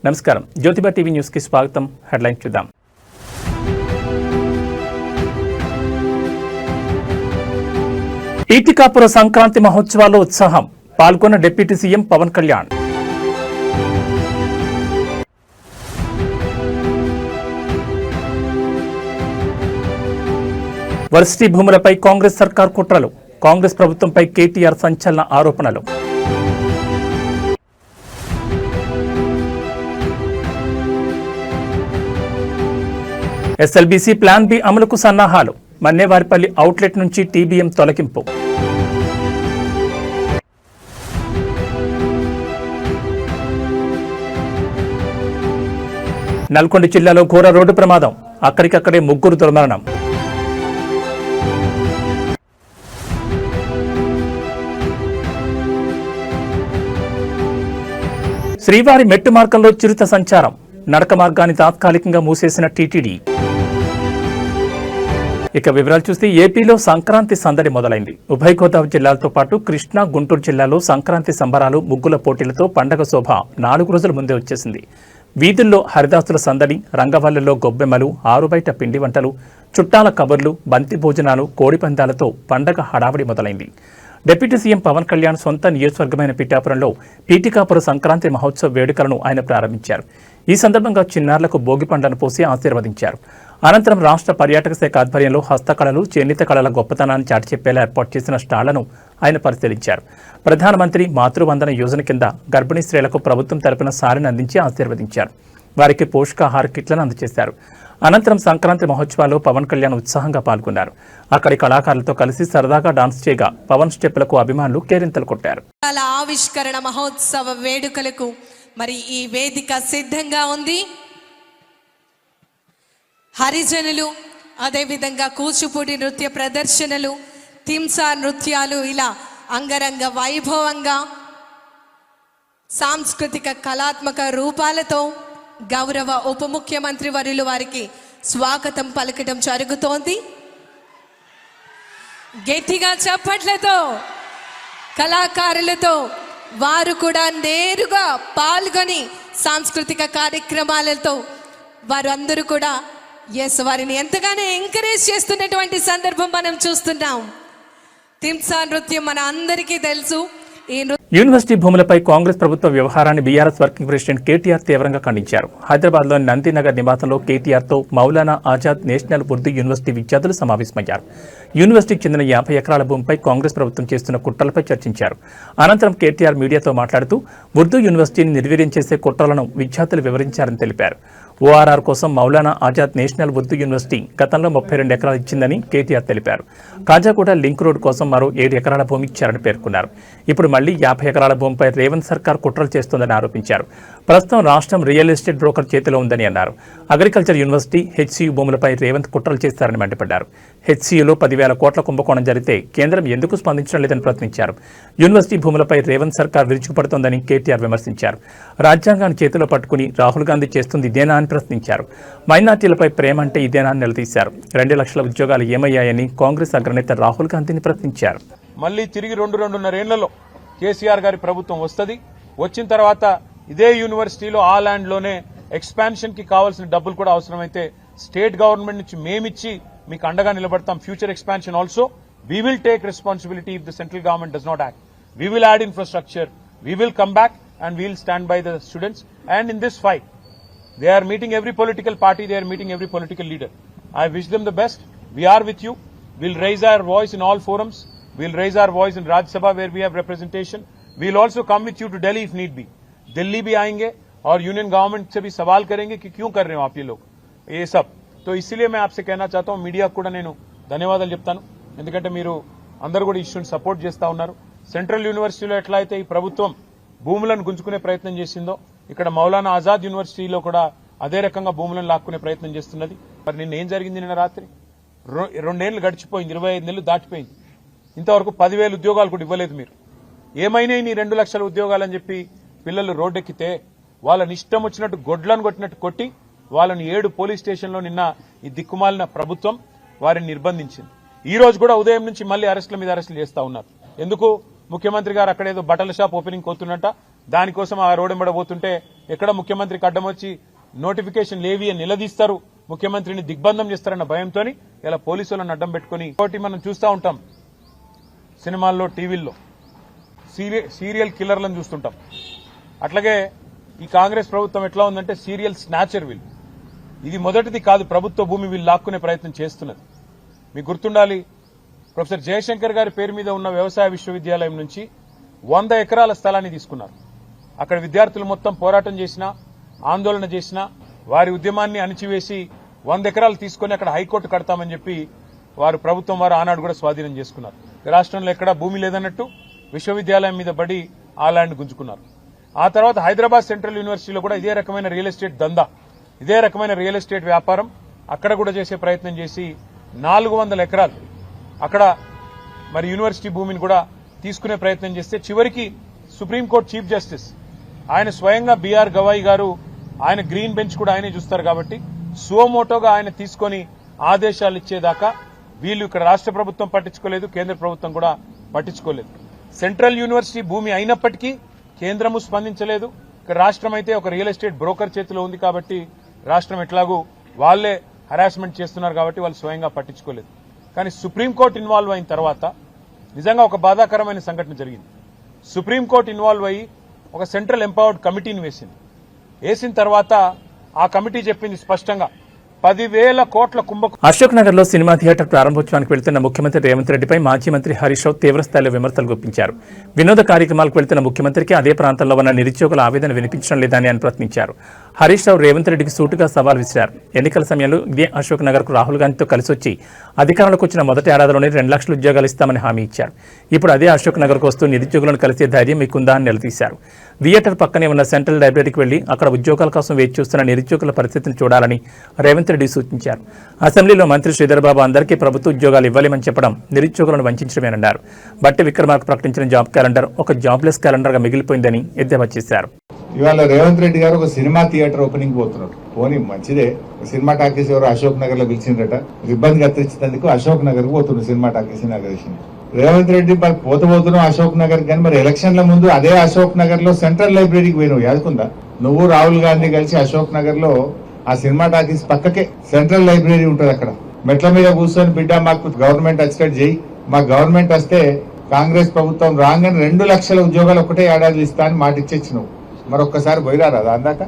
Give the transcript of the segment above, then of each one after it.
నమస్కారం Jyotiba TV news కి స్వాగతం. హెడ్లైన్స్ చూద్దాం. ఈటికాపుర సంక్రాంతి మహోత్సవాల్లో ఉత్సాహం, పాల్గొన్న deputy CM Pawan Kalyan. Varsity భూములపై కాంగ్రెస్ సర్కార్ కుట్రలు, కాంగ్రెస్ ప్రభుత్వంపై కేటీఆర్ సంచలన ఆరోపణలు. ఎస్ఎల్బీసీ ప్లాన్ బి అమలుకు సన్నాహాలు, మన్నేవారిపల్లి అవుట్లెట్ నుంచి టీబీఎం తొలగింపు. నల్గొండ జిల్లాలో ఘోర రోడ్డు ప్రమాదం, అక్కడికక్కడే ముగ్గురు దుర్మరణం. శ్రీవారి మెట్టు మార్గంలో చిరుత సంచారం, నడక మార్గాన్ని తాత్కాలికంగా మూసేసిన టీటీడీ. ఇక వివరాలు చూస్తే ఏపీలో సంక్రాంతి సందడి మొదలైంది. ఉభయ గోదావరి జిల్లాలతో పాటు కృష్ణా, గుంటూరు జిల్లాలో సంక్రాంతి సంబరాలు, ముగ్గుల పోటీలతో పండగ శోభ 4 రోజుల ముందే వచ్చేసింది. వీధుల్లో హరిదాసుల సందడి, రంగవల్లుల్లో గొబ్బెమ్మలు, ఆరుబయట పిండి వంటలు, చుట్టాల కబుర్లు, బంతి భోజనాలు, కోడి పందాలతో పండగ హడావిడి మొదలైంది. డిప్యూటీ సీఎం పవన్ కళ్యాణ్ సొంత నియోజకవర్గమైన పిఠాపురంలో ఈటికాపుర సంక్రాంతి మహోత్సవ వేడుకలను ఆయన ప్రారంభించారు. ఈ సందర్భంగా చిన్నారులకు భోగి పండ్లను పోసి ఆశీర్వదించారు. అనంతరం రాష్ట్ర పర్యాటక శాఖ ఆధ్వర్యంలో హస్తకళలు, చేనేత కళల గొప్పతనాన్ని చాటి చెప్పేలా ఏర్పాటు చేసిన స్టాళ్లను ఆయన పరిశీలించారు. ప్రధానమంత్రి మాతృవందన యోజన కింద గర్భిణీ స్త్రీలకు ప్రభుత్వం తరపున సారిని అందించి ఆశీర్వదించారు. వారికి పోషకాహార కిట్లను అందజేశారు. అనంతరం సంక్రాంతి మహోత్సవాల్లో పవన్ కళ్యాణ్ ఉత్సాహంగా పాల్గొన్నారు. అక్కడి కళాకారులతో కలిసి సరదాగా డాన్స్ చేయగా పవన్ స్టెప్పులకు అభిమానులు కేరింతలు కొట్టారు. ఆవిష్కరణ మహోత్సవ వేడుకలకు మరి ఈ వేదిక సిద్ధంగా ఉంది. హరిజనులు, అదేవిధంగా కూచిపూడి నృత్య ప్రదర్శనలు, తింసా నృత్యాలు, ఇలా అంగరంగ వైభవంగా సాంస్కృతిక కళాత్మక రూపాలతో గౌరవ ఉప ముఖ్యమంత్రి వర్యులు వారికి స్వాగతం పలకడం జరుగుతోంది. గట్టిగా చప్పట్లతో కళాకారులతో వారు కూడా నేరుగా పాల్గొని సాంస్కృతిక కార్యక్రమాలతో వారు అందరూ కూడా వారిని ఎంతగానో ఎంకరేజ్ చేస్తున్నటువంటి సందర్భం మనం చూస్తున్నాం. తింసా నృత్యం మన అందరికీ తెలుసు. యూనివర్సిటీ భూములపై కాంగ్రెస్ ప్రభుత్వ వ్యవహారాన్ని బీఆర్ఎస్ వర్కింగ్ ప్రెసిడెంట్ కేటీఆర్ తీవ్రంగా ఖండించారు. హైదరాబాద్లోని నందినగర్ నివాసంలో కేటీఆర్తో మౌలానా ఆజాద్ నేషనల్ ఉర్దూ యూనివర్సిటీ విద్యార్థులు సమావేశమయ్యారు. యూనివర్సిటీకి చెందిన 50 ఎకరాల భూమిపై కాంగ్రెస్ ప్రభుత్వం చేస్తున్న కుట్రలపై చర్చించారు. అనంతరం కేటీఆర్ మీడియాతో మాట్లాడుతూ ఉర్దూ యూనివర్సిటీని నిర్వీర్యం చేసే కుట్రలను విద్యార్థులు వివరించారని తెలిపారు. ఓఆర్ఆర్ కోసం మౌలానా ఆజాద్ నేషనల్ ఉర్దూ యూనివర్సిటీ గతంలో 32 ఎకరాలు ఇచ్చిందని కేటీఆర్ తెలిపారు. కాజాగూడ లింక్ రోడ్ కోసం మరో 7 ఎకరాల భూమి ఇచ్చారని పేర్కొన్నారు. ఇప్పుడు మళ్లీ 50 ఎకరాల భూమిపై రేవంత్ సర్కార్ కుట్రలు చేస్తోందని ఆరోపించారు. ప్రస్తుతం రాష్ట్రం రియల్ ఎస్టేట్ బ్రోకర్ చేతిలో ఉందని అన్నారు. అగ్రికల్చర్ యూనివర్సిటీ, హెచ్సియు భూములపై రేవంత్ కుట్రలు చేస్తారని మండిపడ్డారు. హెచ్సియులో 10,000 కోట్ల కుంభకోణం జరిగితే కేంద్రం ఎందుకు స్పందించడం లేదని ప్రశ్నించారు. యూనివర్సిటీ భూములపై రేవంత్ సర్కార్ విరుచుకుపడుతోందని కేటీఆర్ విమర్శించారు. రాజ్యాంగాన్ని చేతిలో పట్టుకుని రాహుల్ గాంధీ చేస్తుంది ఇదేనా అని ప్రశ్నించారు. మైనార్టీలపై ప్రేమ అంటే ఇదేనా అని నిలదీశారు. 2 లక్షల ఉద్యోగాలు ఏమయ్యాయని కాంగ్రెస్ అగ్రనేత రాహుల్ గాంధీని ప్రశ్నించారు. మళ్ళీ తిరిగి 2-2.5 ఏళ్లలో కేసీఆర్ గారి ప్రభుత్వం వస్తుంది. వచ్చిన తర్వాత ఇదే యూనివర్సిటీలో ఆ ల్యాండ్ లోనే ఎక్స్పాన్షన్ కి కావాల్సిన డబ్బులు కూడా అవసరమైతే స్టేట్ గవర్నమెంట్ నుంచి మేమిచ్చి మీకు అండగా నిలబడతాం. Future expansion also we will take responsibility if the central government does not act. We will add infrastructure, we will come back and we will stand by the students. And in this fight they are meeting every political party, they are meeting every political leader. I wish them the best. We are with you. We'll raise our voice in all forums. We'll raise our voice in Rajya Sabha where we have representation. We'll also come with you to Delhi if need be. Delhi भी आएंगे और union government से भी सवाल करेंगे कि क्यों कर रहे हो आप ये लोग ये सब. तो इसीलिए मैं आपसे कहना चाहता हूं, మీడియా కూడా నేను ధన్యవాదాలు చెప్తాను. ఎందుకంటే మీరు అందరూ కూడా ఇష్యూని సపోర్ట్ చేస్తా ఉన్నారు. సెంట్రల్ యూనివర్సిటీలో ఎట్లా అయితే ఈ ప్రభుత్వం భూములను గుంజుకునే ప్రయత్నం చేసిందో ఇక్కడ మౌలానా ఆజాద్ యూనివర్సిటీలో కూడా అదే రకంగా భూములను లాక్కునే ప్రయత్నం చేస్తున్నది. మరి నిన్న ఏం జరిగింది? నిన్న రాత్రి 2 ఏళ్లు గడిచిపోయింది, 25 నెలలు దాటిపోయింది. ఇంతవరకు 10,000 ఉద్యోగాలు కూడా ఇవ్వలేదు. మీరు ఏమైనా నీ 2 లక్షల ఉద్యోగాలని చెప్పి పిల్లలు రోడ్డెక్కితే వాళ్ళని ఇష్టం వచ్చినట్టు గొడ్లను కొట్టినట్టు కొట్టి వాళ్ళని 7 పోలీస్ స్టేషన్లో నిన్న ఈ దిక్కుమాలిన ప్రభుత్వం వారిని నిర్బంధించింది. ఈ రోజు కూడా ఉదయం నుంచి మళ్లీ అరెస్టుల మీద అరెస్టులు చేస్తా ఉన్నారు. ఎందుకు? ముఖ్యమంత్రి గారు అక్కడేదో బట్టల షాప్ ఓపెనింగ్ కోతున్నట్ట దానికోసం ఆ రోడ్ పోతుంటే ఎక్కడ ముఖ్యమంత్రికి అడ్డం వచ్చి నోటిఫికేషన్ లేవి అని నిలదీస్తారు, ముఖ్యమంత్రిని దిగ్బంధం చేస్తారన్న భయంతో ఇలా పోలీసులను అడ్డం పెట్టుకుని ఇంకోటి మనం చూస్తూ ఉంటాం సినిమాల్లో, టీవీల్లో సీరియల్ కిల్లర్లను చూస్తుంటాం. అట్లాగే ఈ కాంగ్రెస్ ప్రభుత్వం ఎట్లా ఉందంటే సీరియల్ స్నాచర్ వీళ్ళు. ఇది మొదటిది కాదు, ప్రభుత్వ భూమి వీళ్ళు లాక్కునే ప్రయత్నం చేస్తున్నది. మీకు గుర్తుండాలి, ప్రొఫెసర్ జయశంకర్ గారి పేరు మీద ఉన్న వ్యవసాయ విశ్వవిద్యాలయం నుంచి 100 ఎకరాల స్థలాన్ని తీసుకున్నారు. అక్కడ విద్యార్థులు మొత్తం పోరాటం చేసినా, ఆందోళన చేసినా వారి ఉద్యమాన్ని అణిచివేసి 100 ఎకరాలు తీసుకుని అక్కడ హైకోర్టు కడతామని చెప్పి వారు ప్రభుత్వం వారు ఆనాడు కూడా స్వాధీనం చేసుకున్నారు. రాష్ట్రంలో ఎక్కడా భూమి లేదన్నట్టు విశ్వవిద్యాలయం మీద పడి ఆ ల్యాండ్ గుంజుకున్నారు. ఆ తర్వాత హైదరాబాద్ సెంట్రల్ యూనివర్సిటీలో కూడా ఇదే రకమైన రియల్ ఎస్టేట్ దందా, ఇదే రకమైన రియల్ ఎస్టేట్ వ్యాపారం అక్కడ కూడా చేసే ప్రయత్నం చేసి 400 ఎకరాలు అక్కడ మరి యూనివర్సిటీ భూమిని కూడా తీసుకునే ప్రయత్నం చేస్తే చివరికి సుప్రీంకోర్టు చీఫ్ జస్టిస్ ఆయన స్వయంగా బిఆర్ గవాయి గారు, ఆయన గ్రీన్ బెంచ్ కూడా ఆయనే చూస్తారు కాబట్టి సువమోటోగా ఆయన తీసుకొని ఆదేశాలు ఇచ్చేదాకా వీళ్ళు ఇక్కడ రాష్ట్ర ప్రభుత్వం పట్టించుకోలేదు, కేంద్ర ప్రభుత్వం కూడా పట్టించుకోలేదు. సెంట్రల్ యూనివర్సిటీ భూమి అయినప్పటికీ కేంద్రము స్పందించలేదు. ఇక్కడ రాష్ట్రం అయితే ఒక రియల్ ఎస్టేట్ బ్రోకర్ చేతిలో ఉంది కాబట్టి రాష్ట్రం ఎట్లాగూ వాళ్లే హరాస్మెంట్ చేస్తున్నారు కాబట్టి వాళ్ళు స్వయంగా పట్టించుకోలేదు. కానీ సుప్రీంకోర్టు ఇన్వాల్వ్ అయిన తర్వాత నిజంగా ఒక బాధాకరమైన సంఘటన జరిగింది. సుప్రీంకోర్టు ఇన్వాల్వ్ అయ్యి ఒక సెంట్రల్ ఎంపవర్డ్ కమిటీని వేసిన తర్వాత ఆ కమిటీ చెప్పింది స్పష్టంగా 10,000 కోట్ల కుంభకోణం. అశోక్ నగర్ లో సినిమా థియేటర్ ప్రారంభోత్సవానికి వెళ్తున్న ముఖ్యమంత్రి రేవంత్ రెడ్డిపై మాజీ మంత్రి హరీష్ రావు తీవ్రస్థాయిలో విమర్శలు గుప్పించారు. వినోద కార్యక్రమాలకు వెళ్తున్న ముఖ్యమంత్రికి అదే ప్రాంతంలో ఉన్న నిరుద్యోగుల ఆవేదన వినిపించడం లేదని ఆయన ప్రశ్నించారు. హరీష్ రావు రేవంత్ రెడ్డికి సూటుగా సవాల్ విసిరారు. ఎన్నికల సమయంలో ఇదే అశోక్ నగర్ కు రాహుల్ గాంధీతో కలిసి వచ్చి అధికారంలోకి వచ్చిన మొదటి ఏడాదిలోనే 2 లక్షల ఉద్యోగాలు ఇస్తామని హామీ ఇచ్చారు. ఇప్పుడు అదే అశోక్ నగర్ కు వస్తూ నిరుద్యోగులను కలిసే ధైర్యం మీకుందా అని నిలదీశారు. థియేటర్ పక్కనే ఉన్న సెంట్రల్ లైబ్రరీకి వెళ్లి అక్కడ ఉద్యోగాల కోసం వేచి చూస్తున్న నిరుద్యోగుల పరిస్థితిని చూడాలని రేవంత్ రెడ్డి సూచించారు. అసెంబ్లీలో మంత్రి శ్రీధర్ బాబు అందరికీ ప్రభుత్వ ఉద్యోగాలు ఇవ్వలేమని చెప్పడం నిరుద్యోగులను వంచడమేనన్నారు. బట్టి విక్రమార్క ప్రకటించిన జాబ్ క్యాలెండర్ ఒక జాబ్లెస్ క్యాలెండర్ గా మిగిలిపోయిందని ఎద్దేవా చేశారు. ఇవాళ రేవంత్ రెడ్డి గారు ఒక సినిమా థియేటర్ ఓపెనింగ్ పోతున్నారు. పోనీ మంచిదే, సినిమా టాకీస్ ఎవరు అశోక్ నగర్ లో పిలిచిందట, ఇబ్బంది కత్తిరించినందుకు అశోక్ నగర్ కు పోతున్నారు cinema talkies inauguration. Revanth Reddy మరి పోతున్నావు అశోక్ నగర్ కానీ మరి ఎలక్షన్ల ముందు అదే అశోక్ నగర్ లో సెంట్రల్ లైబ్రరీకి పోయినావు, యాదుకుందా? నువ్వు రాహుల్ గాంధీ కలిసి అశోక్ నగర్ లో ఆ సినిమా టాకీస్ పక్కకే సెంట్రల్ లైబ్రరీ ఉంటుంది. అక్కడ మెట్ల మీద కూర్చొని బిడ్డ మాకు గవర్నమెంట్ వచ్చేటట్టు చేయి, మా గవర్నమెంట్ వస్తే కాంగ్రెస్ ప్రభుత్వం రాగానే 2 లక్షల ఉద్యోగాలు ఒకటే ఏడాది ఇస్తా అని మాట ఇచ్చేచ్చినావు. మరొక్కసారి పోయిరారా అందాక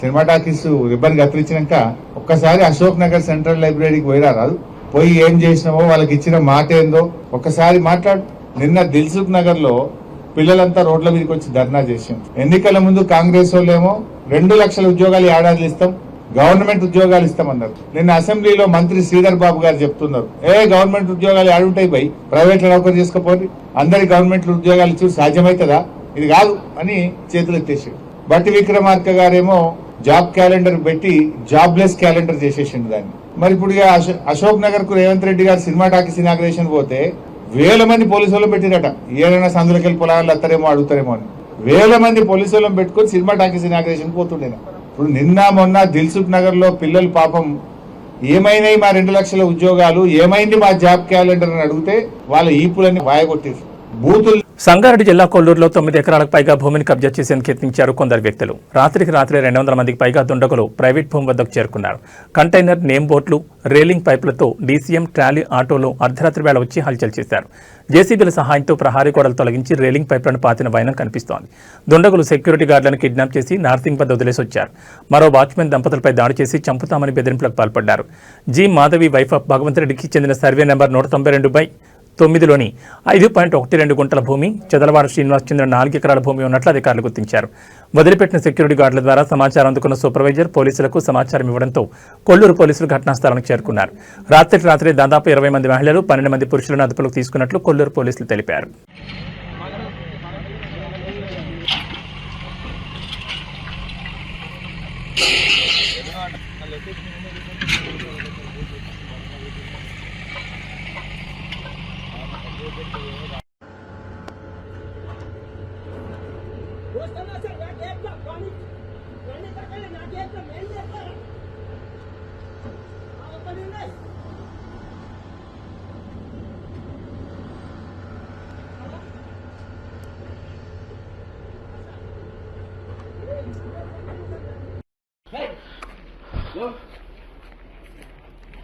సినిమా టాకీస్ రిబ్బన్ కత్తిరించినాక ఒక్కసారి అశోక్ నగర్ సెంట్రల్ లైబ్రరీకి పోయిరారాదు. పోయి ఏం చేసినావో వాళ్ళకి ఇచ్చిన మాట ఏందో ఒక్కసారి మాట్లాడు. నిన్న దిల్సుఖ్ నగర్ లో పిల్లలంతా రోడ్ల మీదకి వచ్చి ధర్నా చేసాం. ఎన్నికల ముందు కాంగ్రెస్ వాళ్ళేమో 2 లక్షల ఉద్యోగాలు ఏడాది ఇస్తాం, గవర్నమెంట్ ఉద్యోగాలు ఇస్తామన్నారు. నిన్న అసెంబ్లీలో మంత్రి శ్రీధర్ బాబు గారు చెప్తున్నారు, గవర్నమెంట్ ఉద్యోగాలు ఏడుంటాయి బై, ప్రైవేట్ లో నౌకరు చేసుకోపోయి అందరికి గవర్నమెంట్ ఉద్యోగాలు ఇచ్చి సాధ్యమవుతుందా, ఇది కాదు అని చేతులు ఎత్తేసాడు. బట్టి విక్రమార్క గారేమో జాబ్ క్యాలెండర్ పెట్టి జాబ్లెస్ క్యాలెండర్ చేసేసిండు దాన్ని. మరి ఇప్పుడు అశోక్ నగర్ కు రేవంత్ రెడ్డి గారు సినిమా టాకీస్ ఇనాగ్రేషన్ పోతే 1000 మంది పోలీసు వాళ్ళని పెట్టిరట. ఏదైనా సందులకెళ్ళి పొలాలు అత్తారేమో అడుగుతారేమో అని 1000 మంది పోలీసు వాళ్ళని పెట్టుకుని సినిమా టాకీస్ ఇనాగ్రేషన్ పోతుండే. ఇప్పుడు నిన్న మొన్న దిల్సుఖ్ నగర్ లో పిల్లలు పాపం ఏమైనాయి మా 2 లక్షల ఉద్యోగాలు, ఏమైంది మా జాబ్ క్యాలెండర్ అని అడిగితే వాళ్ళ ఈపులన్నీ వాయగొట్టేసి బూతులు. సంగారెడ్డి జిల్లా కొల్లూరులో 9 ఎకరాలకు పైగా భూమిని కబ్జా చేసేందుకు యత్నించారు కొందరు వ్యక్తులు. రాత్రికి రాత్రి 200 మందికి పైగా దుండగులు ప్రైవేట్ భూమి వద్దకు చేరుకున్నారు. కంటైనర్, నేమ్ బోట్లు, రేలింగ్ పైపులతో డీసీఎం, ట్రాలీ, ఆటోలు అర్ధరాత్రి వేళ వచ్చి హల్చల్ చేశారు. జేసీబీల సహాయంతో ప్రహారీ గోడలు తొలగించి రేలింగ్ పైపులను పాతిన వైనం కనిపిస్తోంది. దుండగులు సెక్యూరిటీ గార్డులను కిడ్నాప్ చేసి నార్సింగ్ వద్ద వదిలేసి వచ్చారు. మరో వాచ్మెన్ దంపతులపై దాడి చేసి చంపుతామని బెదిరింపులకు పాల్పడ్డారు. G Madhavi wife of Bhagwant రెడ్డికి చెందిన సర్వే నెంబర్ 192/9లోని 5.12 గుంటల భూమి, చెదలవాడ శ్రీనివాస్ చెందిన 4 ఎకరాల భూమి ఉన్నట్లు అధికారులు గుర్తించారు. వదిలిపెట్టిన సెక్యూరిటీ గార్డుల ద్వారా సమాచారం అందుకున్న సూపర్వైజర్ పోలీసులకు సమాచారం ఇవ్వడంతో కొల్లూరు పోలీసులు ఘటనా స్థలానికి చేరుకున్నారు. రాత్రి దాదాపు 20 మంది మహిళలు, 12 మంది పురుషులను అదుపులోకి తీసుకున్నట్లు కొల్లూరు పోలీసులు తెలిపారు.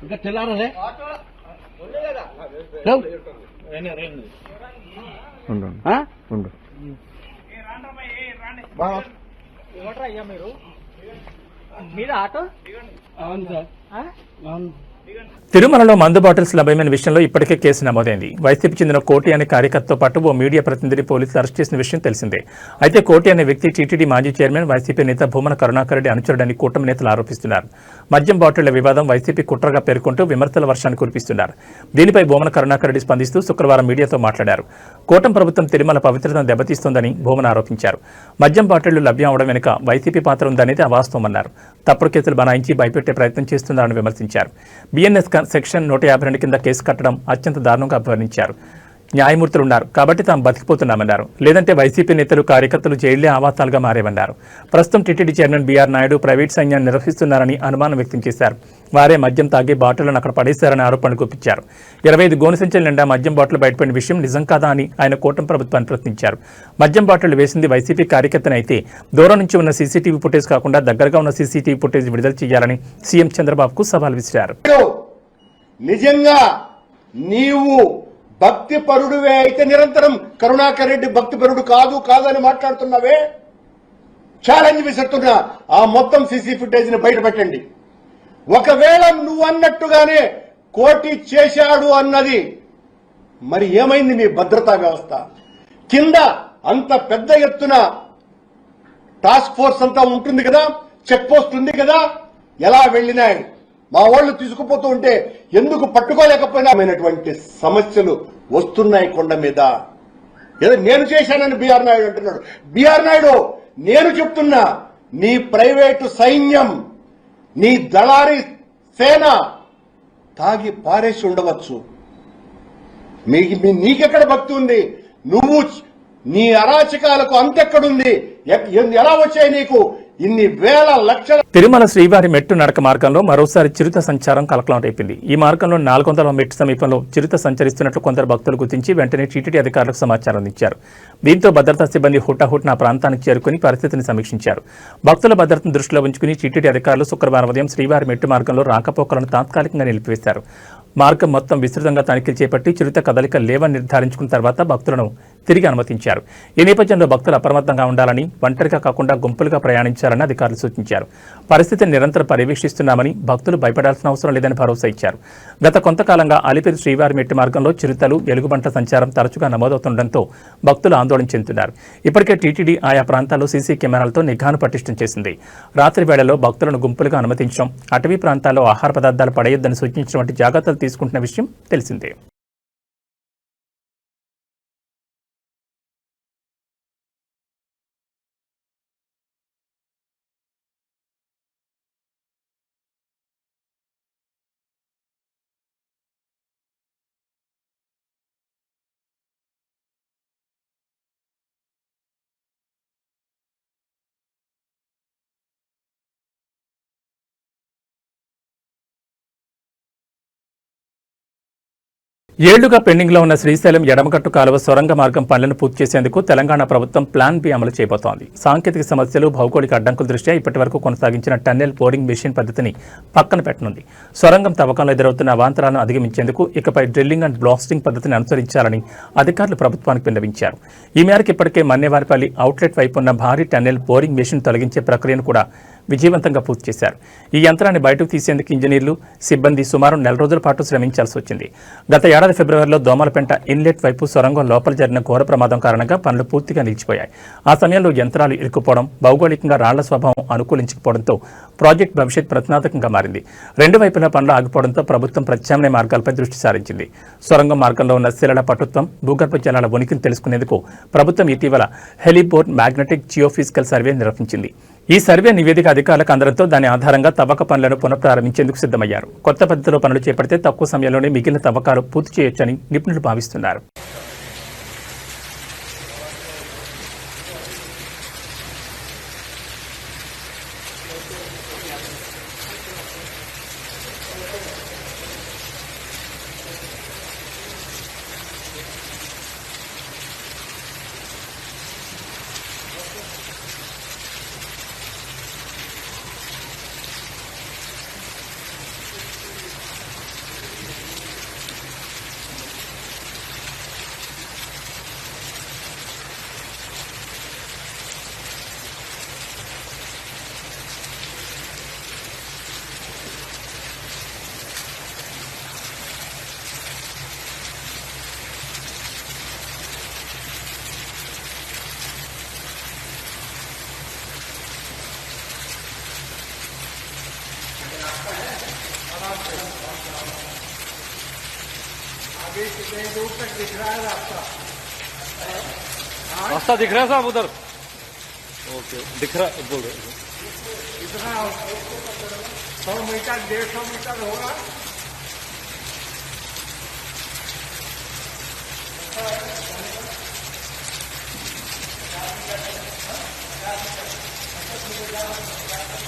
ఇంకా తెల్లారలే ఉండు అయ్యా మీరు మీద ఆటో అవును సార్ అవును. తిరుమలలో మందు బాటిల్స్ లభ్యమైన విషయంలో ఇప్పటికే కేసు నమోదైంది. వైసీపీ చెందిన కోటి అనే కార్యకర్తతో పాటు ఓ మీడియా ప్రతినిధిని పోలీసులు అరెస్ట్ చేసిన విషయం తెలిసిందే. అయితే కోటి అనే వ్యక్తి టీటీడీ మాజీ చైర్మన్ వైసీపీ నేత భూమన కరుణాకర్ రెడ్డి అనుచరుడని కూటమి నేతలు ఆరోపిస్తున్నారు. మద్యం బాటిళ్ల వివాదం వైసీపీ కుట్రగా పేర్కొంటూ విమర్శల వర్షాన్ని కురిపిస్తున్నారు. దీనిపై భూమన కరుణాకర్ రెడ్డి స్పందిస్తూ శుక్రవారం మీడియాతో మాట్లాడారు. కూటమి ప్రభుత్వం తిరుమల పవిత్రతను దెబ్బతీస్తోందని భూమన ఆరోపించారు. మద్యం బాటిళ్లు లభ్యం అవడం వెనుక వైసీపీ పాత్ర ఉందనేది అవాస్తవమన్నారు. తప్పుడు కేసులు బనాయించి భయపెట్టే ప్రయత్నం చేస్తున్నారని విమర్శించారు. బిఎన్ఎస్ సెక్షన్ 152 కింద కేసు కట్టడం అత్యంత దారుణంగా అభివర్ణించారు. న్యాయమూర్తులు ఉన్నారు కాబట్టి తాము బతికిపోతున్నామన్నారు. లేదంటే వైసీపీ నేతలు కార్యకర్తలు జైళ్లే ఆవాసాలుగా మారేవన్నారు. ప్రస్తుతం TTD chairman BR Naidu private సైన్యాన్ని నిర్వహిస్తున్నారని అనుమానం వ్యక్తం చేశారు. వారే మద్యం తాగి బాటిళ్లను అక్కడ పడేశారని ఆరోపణలు గుప్పించారు. 25 గోను సంచుల నిండా మద్యం బాటిల్ బయటపడిన విషయం నిజం కాదా అని ఆయన కూటమి ప్రభుత్వాన్ని ప్రశ్నించారు. మద్యం బాటిళ్లు వేసింది వైసీపీ కార్యకర్తనే అయితే దూరం నుంచి ఉన్న సీసీటీవీ ఫుటేజ్ కాకుండా దగ్గరగా ఉన్న సీసీటీవీ ఫుటేజ్ విడుదల చేయాలని సీఎం చంద్రబాబుకు సవాల్ విసిరారు. నిజంగా నీవు భక్తిపరుడువే అయితే నిరంతరం కరుణాకర్ రెడ్డి భక్తిపరుడు కాదని మాట్లాడుతున్నావే, ఛాలెంజ్ విసురుతున్నా. ఆ మొత్తం సీసీ ఫుటేజ్ ని బయట పెట్టండి. ఒకవేళ నువ్వు అన్నట్టుగానే కోటి చేశాడు అన్నది మరి ఏమైంది మీ భద్రతా వ్యవస్థ? కింద అంత పెద్ద ఎత్తున టాస్క్ ఫోర్స్ అంతా ఉంటుంది కదా, చెక్ పోస్ట్ ఉంది కదా, ఎలా వెళ్ళినాయి? మా వాళ్ళు తీసుకుపోతూ ఉంటే ఎందుకు పట్టుకోలేకపోయినామైనటువంటి సమస్యలు వస్తున్నాయి కొండ మీద. ఏదో నేను చేశానని బీఆర్ నాయుడు అంటున్నాడు. బీఆర్ నాయుడు, నేను చెప్తున్నా, నీ ప్రైవేటు సైన్యం, నీ దళారీ సేన తాగి పారేసి ఉండవచ్చు. నీకెక్కడ భక్తి ఉంది? నువ్వు నీ అరాచకాలకు అంతెక్కడుంది? ఎలా వచ్చాయి నీకు ఇన్ని వేల లక్షల? తిరుమల శ్రీవారి మెట్టు నడక మార్గంలో మరోసారి చిరుత సంచారం కలకలం రేపింది. ఈ మార్గంలో 400 మెట్టు సమీపంలో చిరుత సంచరిస్తున్నట్లు కొందరు భక్తులు గుర్తించి వెంటనే టీటీడీ అధికారులకు సమాచారం అందించారు. దీంతో భద్రతా సిబ్బంది హుటాహుటిన ప్రాంతానికి చేరుకుని పరిస్థితిని సమీక్షించారు. భక్తుల భద్రతను దృష్టిలో ఉంచుకుని టీటీడీ అధికారులు శుక్రవారం ఉదయం శ్రీవారి మెట్టు మార్గంలో రాకపోకలను తాత్కాలికంగా నిలిపివేశారు. మార్గం మొత్తం విస్తృతంగా తనిఖీలు చేపట్టి చిరుత కదలిక లేవని నిర్ధారించుకున్న తర్వాత భక్తులను తిరిగి అనుమతించారు. ఈ నేపథ్యంలో భక్తులు అప్రమత్తంగా ఉండాలని, ఒంటరిగా కాకుండా గుంపులుగా ప్రయాణించాలని అధికారులు సూచించారు. పరిస్థితిని నిరంతరం పర్యవేక్షిస్తున్నామని, భక్తులు భయపడాల్సిన అవసరం లేదని భరోసా ఇచ్చారు. గత కొంతకాలంగా అలిపిరి శ్రీవారి మెట్టు మార్గంలో చిరుతలు, ఎలుగుబంట సంచారం తరచుగా నమోదవుతుండటంతో భక్తులు ఆందోళన చెందుతున్నారు. ఇప్పటికే టీటీడీ ఆయా ప్రాంతాల్లో సీసీ కెమెరాలతో నిఘాను పటిష్టం చేసింది. రాత్రి వేళల్లో భక్తులను గుంపులుగా అనుమతించడం, అటవీ ప్రాంతాల్లో ఆహార పదార్థాలు పడేయొద్దని సూచించడం వంటి జాగ్రత్తలు తీసుకుంటున్న విషయం తెలిసిందే. ఏళ్లుగా పెండింగ్ లో ఉన్న శ్రీశైలం ఎడమగట్టు కాలువ సొరంగ మార్గం పనులను పూర్తి చేసేందుకు తెలంగాణ ప్రభుత్వం ప్లాన్ బి అమలు చేయబోతోంది. సాంకేతిక సమస్యలు, భౌగోళిక అడ్డంకుల దృష్ట్యా ఇప్పటి వరకు కొనసాగించిన టన్నెల్ బోరింగ్ మెషిన్ పద్ధతిని పక్కన పెట్టనుంది. సొరంగం తవ్వకంలో ఎదురవుతున్న అవాంతరాలను అధిగమించేందుకు ఇకపై డ్రిల్లింగ్ అండ్ బ్లాస్టింగ్ పద్ధతిని అనుసరించాలని అధికారులు ప్రభుత్వానికి విన్నవించారు. ఈ మేరకు ఇప్పటికే మన్నేవారిపల్లి అవుట్లెట్ వైపు ఉన్న భారీ టన్నెల్ బోరింగ్ మెషిన్ తొలగించే ప్రక్రియను కూడా విజయవంతంగా పూర్తి చేశారు. ఈ యంత్రాన్ని బయటకు తీసేందుకు ఇంజనీర్లు, సిబ్బంది సుమారు 4 రోజుల పాటు శ్రమించాల్సి వచ్చింది. గత ఏడాది ఫిబ్రవరిలో దోమలపెంట ఇన్లెట్ వైపు సొరంగం లోపల జరిగిన ఘోర ప్రమాదం కారణంగా పనులు పూర్తిగా నిలిచిపోయాయి. ఆ సమయంలో యంత్రాలు ఇరుక్కుపోవడం, భౌగోళికంగా రాళ్ల స్వభావం అనుకూలించకపోవడంతో ప్రాజెక్టు భవిష్యత్ ప్రశ్నార్థకంగా మారింది. 2 వైపులా పనులు ఆగిపోవడంతో ప్రభుత్వం ప్రత్యామ్నాయ మార్గాలపై దృష్టి సారించింది. సొరంగం మార్గంలో ఉన్న శిలల పటుత్వం, భూగర్భ జలాల ఉనికిని తెలుసుకునేందుకు ప్రభుత్వం ఇటీవల హెలిబోర్న్ మ్యాగ్నెటిక్ జియోఫిజికల్ సర్వే నిర్వహించింది. ఈ సర్వే నివేదిక అధికారులకు అందడంతో దాని ఆధారంగా తవ్వక పనులను పునఃప్రారంభించేందుకు సిద్ధమయ్యారు. కొత్త పద్ధతిలో పనులు చేపడితే తక్కువ సమయంలోనే మిగిలిన తవ్వకాలు పూర్తి చేయొచ్చని నిపుణులు భావిస్తున్నారు. रास्ता दिख रहा है साहब उधर? ओके, दिख रहा है, बोल रहे 100 मीटर 150 मीटर होगा।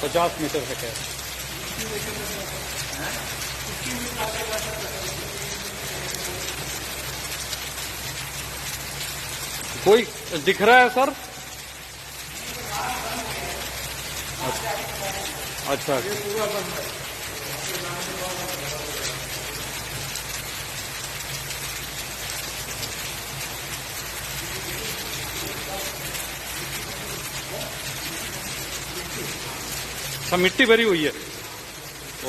$50 मीटर है क्या? कोई दिख रहा है सर? अच्छा, अच्छा, मिट्टी भरी हुई है।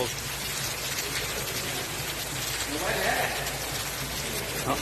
ओके, हाँ।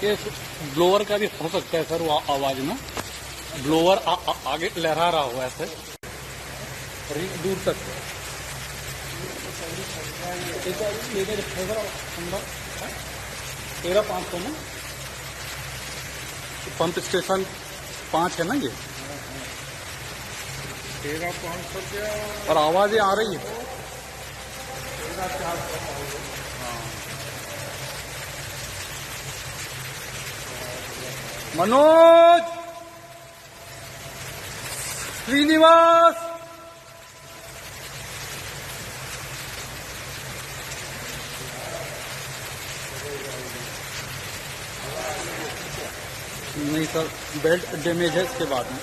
ये ब्लोअर का भी हो सकता है सर, वो आवाज में ब्लोअर आगे लहरा रहा हो ऐसे और ये दूर तक 13,500 में पंप स्टेशन 5 है ना ये 13,500 और आवाजें आ रही है। मनोज, श्रीनिवास, नहीं सर, बेल्ट डैमेज है इसके बाद में,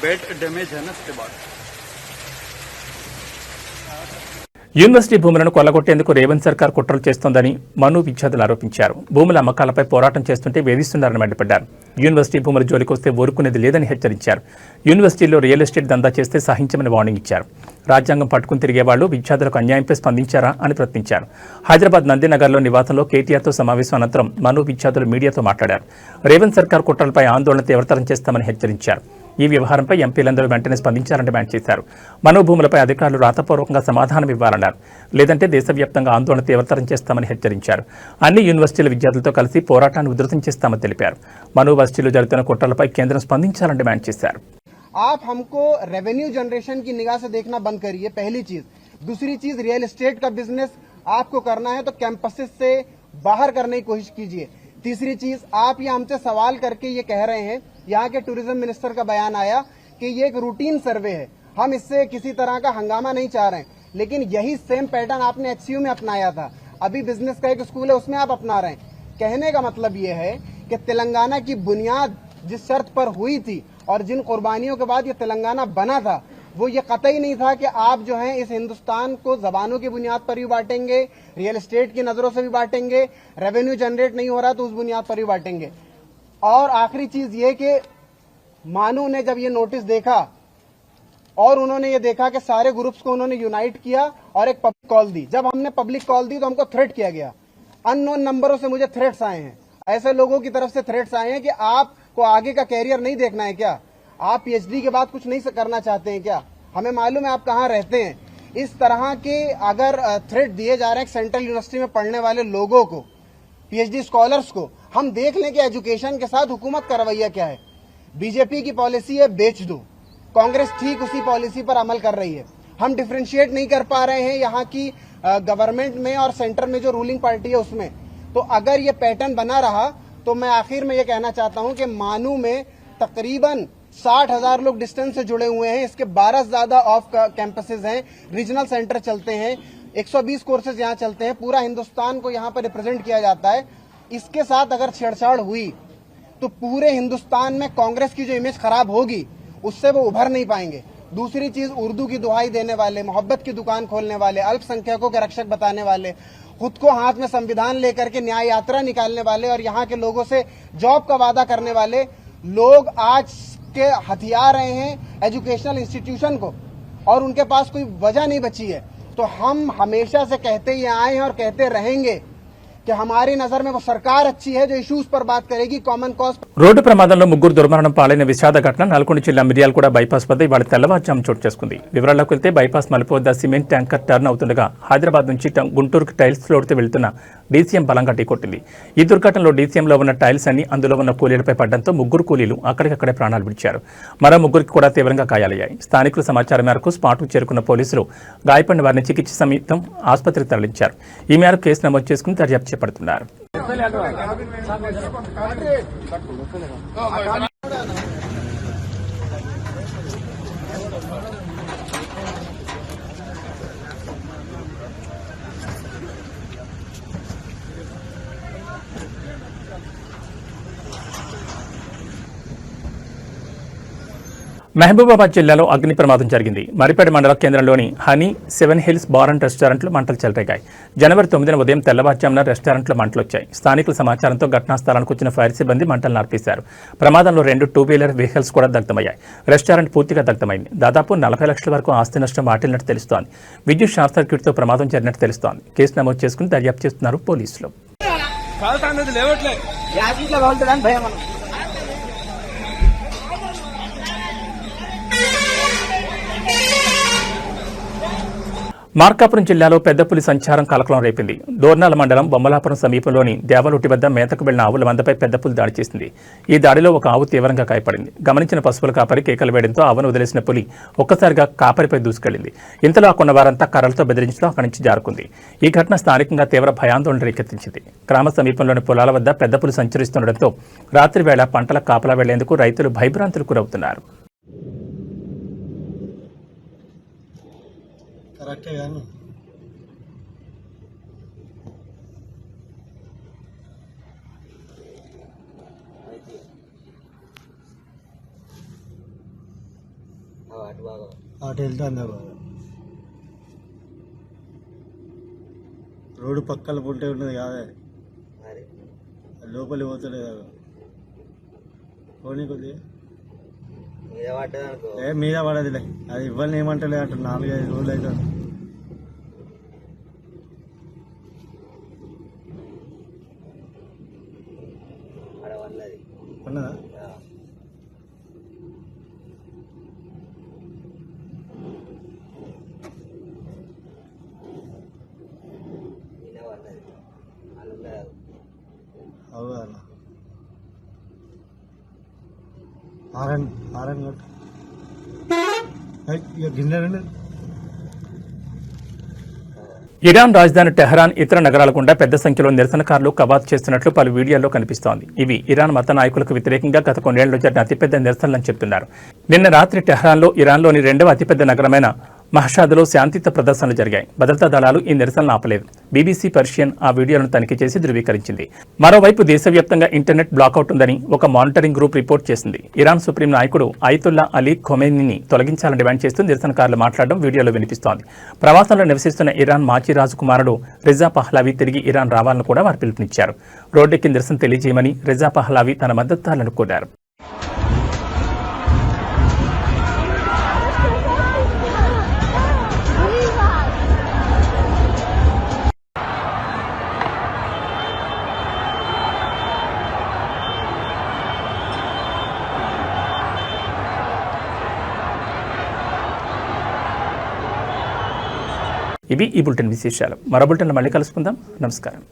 बेल्ट डैमेज है ना इसके बाद। యూనివర్సిటీ భూములను కొల్లగొట్టేందుకు రేవంత్ సర్కార్ కుట్రలు చేస్తోందని మను విద్యార్థులు ఆరోపించారు. భూముల అమ్మకాలపై పోరాటం చేస్తుంటే వేధిస్తున్నారని మండిపడ్డారు. యూనివర్సిటీ భూముల జోలికొస్తే ఊరుకునేది లేదని హెచ్చరించారు. యూనివర్సిటీలో రియల్ ఎస్టేట్ దందా చేస్తే సహించమని వార్నింగ్ ఇచ్చారు. రాజ్యాంగం పట్టుకుని తిరిగేవాళ్లు విద్యార్థులకు అన్యాయంపై స్పందించారా అని ప్రశ్నించారు. హైదరాబాద్ నందినగర్లో నివాసంలో కేటీఆర్తో సమావేశం అనంతరం మను విద్యార్థులు మీడియాతో మాట్లాడారు. రేవంత్ సర్కార్ కుట్రలపై ఆందోళన తీవ్రతరం చేస్తామని హెచ్చరించారు. ఈ వ్యవహారంపై ఎంపీలందరూ వెంటనే స్పందించాలని డిమాండ్ చేశారు. మను భూములపై అధికారులు రాతపూర్వకంగా సమాధానం ఇవ్వాలన్నారు. లేదంటే దేశవ్యాప్తంగా ఆందోళన తీవ్రతరం చేస్తామని హెచ్చరించారు. అన్ని యూనివర్సిటీల విద్యార్థులతో కలిసి పోరాటాన్ని ఉధృతం చేస్తామని తెలిపారు. మను వర్సిటీలో జరుగుతున్న కుట్రలపై కేంద్రం స్పందించాలని డిమాండ్ చేశారు. आप हमको रेवेन्यू जनरेशन की निगाह से देखना बंद करिए, पहली चीज। दूसरी चीज, रियल एस्टेट का बिजनेस आपको करना है तो कैंपसेस से बाहर करने की कोशिश कीजिए। तीसरी चीज, आप ये हमसे सवाल करके ये कह रहे हैं, यहाँ के टूरिज्म मिनिस्टर का बयान आया कि ये एक रूटीन सर्वे है, हम इससे किसी तरह का हंगामा नहीं चाह रहे हैं, लेकिन यही सेम पैटर्न आपने एचसीयू में अपनाया था। अभी बिजनेस का एक स्कूल है, उसमें आप अपना रहे हैं। कहने का मतलब ये है कि तेलंगाना की बुनियाद जिस शर्त पर हुई थी और जिन कुर्बानियों के बाद ये तेलंगाना बना था, वो ये कतई नहीं था कि आप जो है इस हिंदुस्तान को जबानों की बुनियाद पर भी बांटेंगे, रियल एस्टेट की नजरों से भी बांटेंगे, रेवेन्यू जनरेट नहीं हो रहा तो उस बुनियाद पर भी बांटेंगे। और आखिरी चीज ये कि मानू ने जब ये नोटिस देखा और उन्होंने ये देखा कि सारे ग्रुप्स को उन्होंने यूनाइट किया और एक पब्लिक कॉल दी। जब हमने पब्लिक कॉल दी तो हमको थ्रेट किया गया, अननोन नंबरों से मुझे थ्रेट्स आए हैं, ऐसे लोगों की तरफ से थ्रेट्स आए हैं कि आप आपको आगे का कैरियर नहीं देखना है क्या? आप पीएचडी के बाद कुछ नहीं करना चाहते हैं क्या? हमें मालूम है आप कहाँ रहते हैं। इस तरह के अगर थ्रेट दिए जा रहे हैं सेंट्रल यूनिवर्सिटी में पढ़ने वाले लोगों को, पीएचडी स्कॉलर्स को, हम देख लें कि एजुकेशन के साथ हुकूमत का रवैया क्या है। बीजेपी की पॉलिसी है बेच दो, कांग्रेस ठीक उसी पॉलिसी पर अमल कर रही है। हम डिफरेंशिएट नहीं कर पा रहे हैं यहाँ की गवर्नमेंट में और सेंटर में जो रूलिंग पार्टी है उसमें। तो अगर ये पैटर्न बना रहा तो मैं आखिर में ये कहना चाहता हूं कि मानू में तकरीबन 60,000 लोग डिस्टेंस से जुड़े हुए हैं। इसके 12 से ज्यादा ऑफ कैंपसेस हैं, रीजनल सेंटर चलते हैं, 120 कोर्सेज यहाँ चलते हैं, पूरा हिंदुस्तान को यहाँ पर रिप्रेजेंट किया जाता है। इसके साथ अगर छेड़छाड़ हुई तो पूरे हिंदुस्तान में कांग्रेस की जो इमेज खराब होगी उससे वो उभर नहीं पाएंगे। दूसरी चीज, उर्दू की दुहाई देने वाले, मोहब्बत की दुकान खोलने वाले, अल्पसंख्यकों के रक्षक बताने वाले, खुद को हाथ में संविधान लेकर के न्याय यात्रा निकालने वाले और यहाँ के लोगों से जॉब का वादा करने वाले लोग आज के हथियार रहे हैं एजुकेशनल इंस्टीट्यूशन को, और उनके पास कोई वजह नहीं बची है। तो हम हमेशा से कहते ही आए हैं और कहते रहेंगे कि हमारी नजर में वो सरकार अच्छी है जो इश्यूज पर बात करेगी, कॉमन कॉज। రోడ్డు ప్రమాదంలో ముగ్గురు దుర్మరణం పాలైన విషాద ఘటన నల్గొండ జిల్లా మిర్యాలగూడ బైపాస్ వద్ద ఇవాళ తెల్లవారుజాము చోటు చేసుకుంది. వివరాల్లోకి వెళ్తే బైపాస్ మలుపు వద్ద సిమెంట్ ట్యాంకర్ టర్న్ అవుతుండగా హైదరాబాద్ నుంచి గుంటూరుకు టైల్స్ లోడ్తో వెళ్తున్న డీసీఎం బలంగా ఢీకొట్టింది. ఈ దుర్ఘటనలో డీసీఎంలో ఉన్న టైల్స్ అన్ని అందులో ఉన్న కూలీలపై పడడంతో ముగ్గురు కూలీలు అక్కడికక్కడే ప్రాణాలు విడిచారు. మరో ముగ్గురికి కూడా తీవ్రంగా గాయాలయ్యాయి. స్థానికుల సమాచారం మేరకు స్పాట్కు చేరుకున్న పోలీసులు గాయపడిన వారిని చికిత్స నిమిత్తం ఆసుపత్రికి తరలించారు. ఈ మేరకు కేసు నమోదు చేసుకుని దర్యాప్తు చేపడుతున్నారు. మహబూబాబాద్ జిల్లాలో అగ్ని ప్రమాదం జరిగింది. మరిపేట మండల కేంద్రంలోని హనీ 7 హిల్స్ బార్ అండ్ రెస్టారెంట్లో మంటలు చెలరేగాయి. జనవరి 9న ఉదయం తెల్లవారుజామున రెస్టారెంట్లో మంటలు వచ్చాయి. స్థానికుల సమాచారంతో ఘటనా స్థలానికి వచ్చిన ఫైర్ సిబ్బంది మంటలు ఆర్పేశారు. ప్రమాదంలో 2 2-వీలర్ వెహికల్స్ కూడా దగ్ధమయ్యాయి. రెస్టారెంట్ పూర్తిగా దగ్ధమైంది. దాదాపు 40 లక్షల వరకు ఆస్తి నష్టం వాటిల్లినట్టు తెలుస్తోంది. విద్యుత్ షార్ట్ సర్క్యూట్తో ప్రమాదం జరిగినట్టు తెలుస్తోంది. కేసు నమోదు చేసుకుని దర్యాప్తు చేస్తున్నారు పోలీసులు. మార్కాపురం జిల్లాలో పెద్ద పులి సంచారం కలకలం రేపింది. దోర్నాల మండలం బొమ్మలాపురం సమీపంలోని దేవలొట్టి వద్ద మేతకు వెళ్లిన ఆవుల మందపై పెద్ద పులి దాడి చేసింది. ఈ దాడిలో ఒక ఆవు తీవ్రంగా గాయపడింది. గమనించిన పశువుల కాపరి కేకలు వేయడంతో ఆవును వదిలేసిన పులి ఒక్కసారిగా కాపరిపై దూసుకెళ్లింది. ఇంతలో కొన్న వారంతా కర్రలతో బెదిరించడం అక్కడి నుంచి జారుకుంది. ఈ ఘటన స్థానికంగా తీవ్ర భయాందోళన రేకెత్తించింది. గ్రామ సమీపంలోని పొలాల వద్ద పెద్ద పులి సంచరిస్తుండటంతో రాత్రి వేళ పంటల కాపలా వెళ్లేందుకు రైతులు భయభ్రాంతులకు గురవుతున్నారు. కరెక్టే కానీ అటు వెళ్తాను బాబా. రోడ్డు పక్కల పుంటే ఉన్నది కాదే, లోపలి పోతలేదు. పోనీ కొద్దిగా మీద పడదులే, అది ఇవ్వాలని ఏమంటలే అంట. 4-5 రోజులు అవుతుంది. ఉన్నదా? అవునా? ఆరన్ కొట్టు గిన్నె. ఇరాన్ రాజధాని టెహరాన్ ఇతర నగరాల గుండా పెద్ద సంఖ్యలో నిరసనకారులు కవాతు చేస్తున్నట్లు పలు వీడియోల్లో కనిపిస్తోంది. ఇవి ఇరాన్ మత నాయకులకు వ్యతిరేకంగా గత కొన్నేళ్లలో జరిగిన అతిపెద్ద నిరసనలని చెబుతున్నారు. నిన్న రాత్రి టెహరాన్లో ఇరాన్లోని 2వ అతిపెద్ద నగరమైన మహషాద్లో శాంతియుత ప్రదర్శనలు జరిగాయి. భద్రతా దళాలు ఈ నిరసనలు ఆపలేదు. బీబీసీ పర్షియన్ ఆ వీడియోలను తనిఖీ చేసి ధృవీకరించింది. మరోవైపు దేశవ్యాప్తంగా ఇంటర్నెట్ బ్లాకౌట్ ఉందని ఒక మానిటరింగ్ గ్రూప్ రిపోర్ట్ చేసింది. ఇరాన్ సుప్రీం నాయకుడు అయతుల్లా అలీ ఖొమైనీని తొలగించాలని డిమాండ్ చేస్తూ నిరసనకారులు మాట్లాడడం వీడియోలో వినిపిస్తోంది. ప్రవాసంలో నివసిస్తున్న ఇరాన్ మాజీ రాజకుమారుడు రిజా పహ్లావి తిరిగి ఇరాన్ రావాలని కూడా వారు పిలుపునిచ్చారు. రోడ్డెక్కి నిరసన తెలియజేయమని రిజా పహ్లావి తన మద్దతుదారులను కోరారు. ఇవి ఈ బులెటిన్ విశేషాలు. మరో బులెటిన్లో మళ్ళీ కలుసుకుందాం. నమస్కారం.